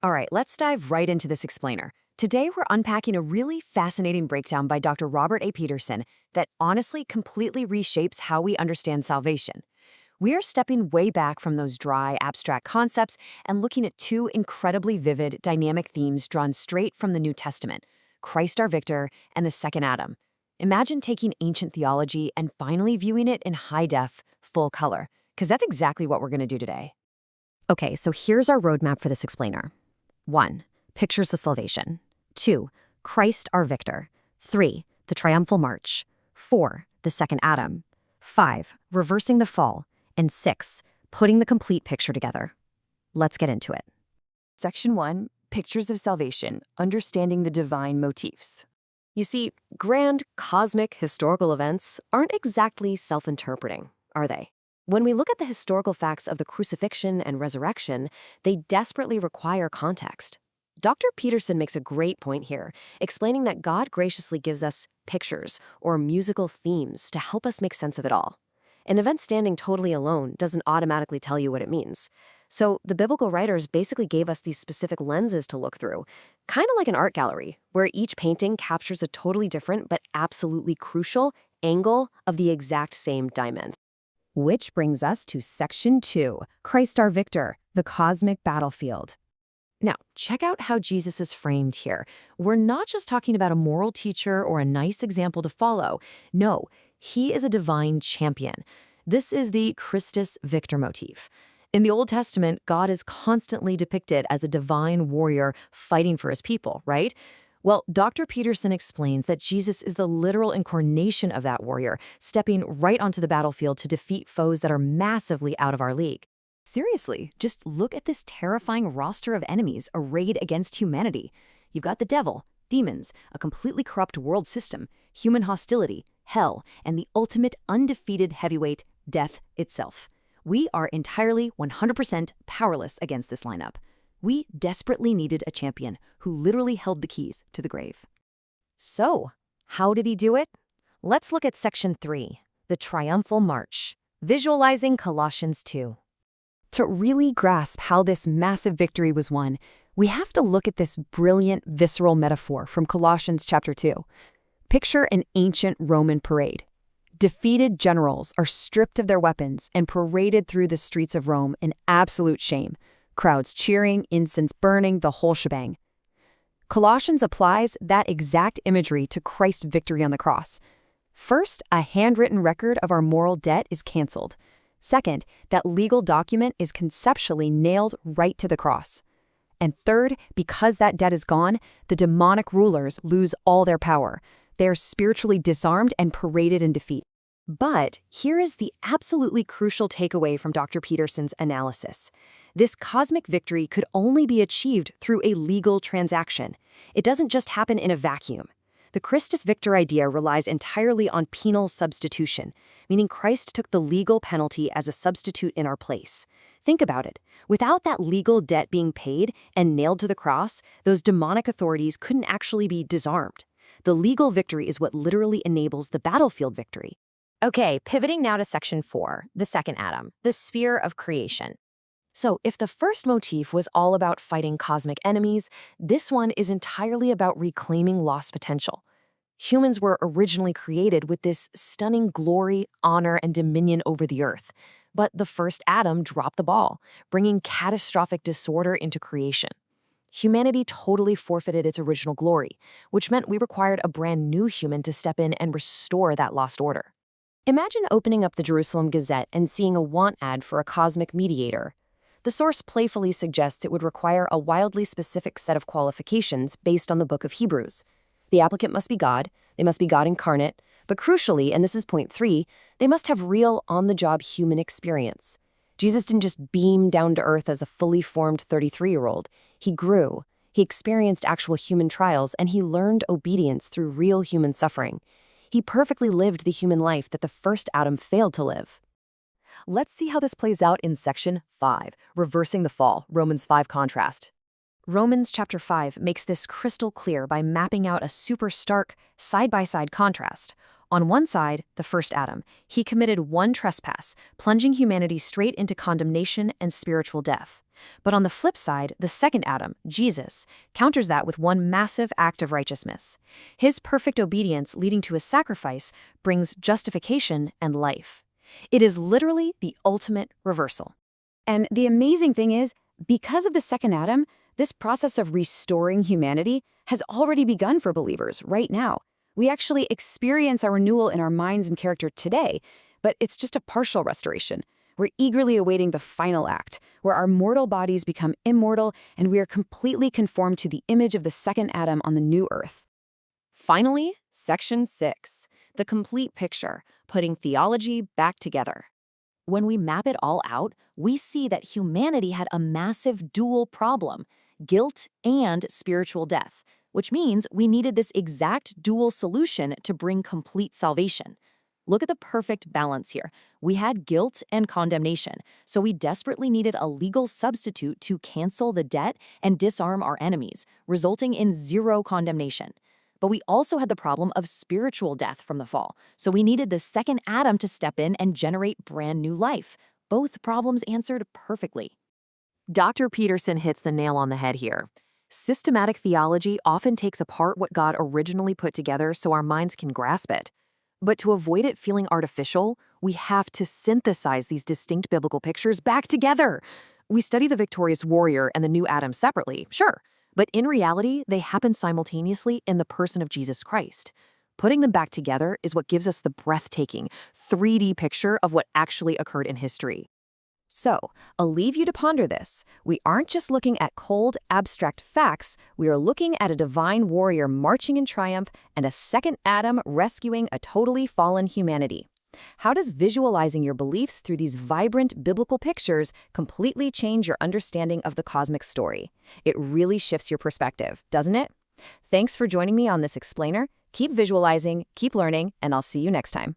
All right, let's dive right into this explainer. Today, we're unpacking a really fascinating breakdown by Dr. Robert A. Peterson that honestly completely reshapes how we understand salvation. We are stepping way back from those dry, abstract concepts and looking at two incredibly vivid, dynamic themes drawn straight from the New Testament: Christ our victor and the second Adam. Imagine taking ancient theology and finally viewing it in high def, full color, because that's exactly what we're going to do today. Okay, so here's our roadmap for this explainer. 1. Pictures of salvation. 2. Christ our victor. 3. The triumphal march. 4. The second Adam. 5. Reversing the fall. And 6. Putting the complete picture together. Let's get into it. Section 1. Pictures of salvation, understanding the divine motifs. You see, grand, cosmic, historical events aren't exactly self-interpreting, are they? When we look at the historical facts of the crucifixion and resurrection, they desperately require context. Dr. Peterson makes a great point here, explaining that God graciously gives us pictures or musical themes to help us make sense of it all. An event standing totally alone doesn't automatically tell you what it means. So the biblical writers basically gave us these specific lenses to look through, kind of like an art gallery, where each painting captures a totally different but absolutely crucial angle of the exact same diamond. Which brings us to Section 2, Christ our victor, the cosmic battlefield. Now, check out how Jesus is framed here. We're not just talking about a moral teacher or a nice example to follow. No, he is a divine champion. This is the Christus Victor motif. In the Old Testament, God is constantly depicted as a divine warrior fighting for his people, right? Well, Dr. Peterson explains that Jesus is the literal incarnation of that warrior, stepping right onto the battlefield to defeat foes that are massively out of our league. Seriously, just look at this terrifying roster of enemies arrayed against humanity. You've got the devil, demons, a completely corrupt world system, human hostility, hell, and the ultimate undefeated heavyweight, death itself. We are entirely 100% powerless against this lineup. We desperately needed a champion who literally held the keys to the grave. So, how did he do it? Let's look at Section 3, the Triumphal March, visualizing Colossians 2. To really grasp how this massive victory was won, we have to look at this brilliant, visceral metaphor from Colossians chapter 2. Picture an ancient Roman parade. Defeated generals are stripped of their weapons and paraded through the streets of Rome in absolute shame. Crowds cheering, incense burning, the whole shebang. Colossians applies that exact imagery to Christ's victory on the cross. First, a handwritten record of our moral debt is canceled. Second, that legal document is conceptually nailed right to the cross. And third, because that debt is gone, the demonic rulers lose all their power. They are spiritually disarmed and paraded in defeat. But here is the absolutely crucial takeaway from Dr. Peterson's analysis. This cosmic victory could only be achieved through a legal transaction. It doesn't just happen in a vacuum. The Christus Victor idea relies entirely on penal substitution, meaning Christ took the legal penalty as a substitute in our place. Think about it. Without that legal debt being paid and nailed to the cross, those demonic authorities couldn't actually be disarmed. The legal victory is what literally enables the battlefield victory. Okay, pivoting now to Section 4, the second Adam, the sphere of creation. So if the first motif was all about fighting cosmic enemies, this one is entirely about reclaiming lost potential. Humans were originally created with this stunning glory, honor, and dominion over the earth. But the first Adam dropped the ball, bringing catastrophic disorder into creation. Humanity totally forfeited its original glory, which meant we required a brand new human to step in and restore that lost order. Imagine opening up the Jerusalem Gazette and seeing a want ad for a cosmic mediator. The source playfully suggests it would require a wildly specific set of qualifications based on the book of Hebrews. The applicant must be God, they must be God incarnate, but crucially, and this is point 3, they must have real on-the-job human experience. Jesus didn't just beam down to earth as a fully formed 33-year-old. He grew, he experienced actual human trials, and he learned obedience through real human suffering. He perfectly lived the human life that the first Adam failed to live. Let's see how this plays out in Section 5, Reversing the Fall, Romans 5 contrast. Romans chapter 5 makes this crystal clear by mapping out a super stark, side-by-side contrast. On one side, the first Adam, he committed one trespass, plunging humanity straight into condemnation and spiritual death. But on the flip side, the second Adam, Jesus, counters that with one massive act of righteousness. His perfect obedience leading to his sacrifice brings justification and life. It is literally the ultimate reversal. And the amazing thing is, because of the second Adam, this process of restoring humanity has already begun for believers right now. We actually experience our renewal in our minds and character today, but it's just a partial restoration. We're eagerly awaiting the final act, where our mortal bodies become immortal and we are completely conformed to the image of the second Adam on the new earth. Finally, Section 6, the complete picture, putting theology back together. When we map it all out, we see that humanity had a massive dual problem, guilt and spiritual death, which means we needed this exact dual solution to bring complete salvation. Look at the perfect balance here. We had guilt and condemnation, so we desperately needed a legal substitute to cancel the debt and disarm our enemies, resulting in zero condemnation. But we also had the problem of spiritual death from the fall, so we needed the second Adam to step in and generate brand new life. Both problems answered perfectly. Dr. Peterson hits the nail on the head here. Systematic theology often takes apart what God originally put together so our minds can grasp it. But to avoid it feeling artificial, we have to synthesize these distinct biblical pictures back together. We study the victorious warrior and the new Adam separately, sure, but in reality, they happen simultaneously in the person of Jesus Christ. Putting them back together is what gives us the breathtaking, 3D picture of what actually occurred in history. So, I'll leave you to ponder this. We aren't just looking at cold, abstract facts, we are looking at a divine warrior marching in triumph and a second Adam rescuing a totally fallen humanity. How does visualizing your beliefs through these vibrant biblical pictures completely change your understanding of the cosmic story? It really shifts your perspective, doesn't it? Thanks for joining me on this explainer. Keep visualizing, keep learning, and I'll see you next time.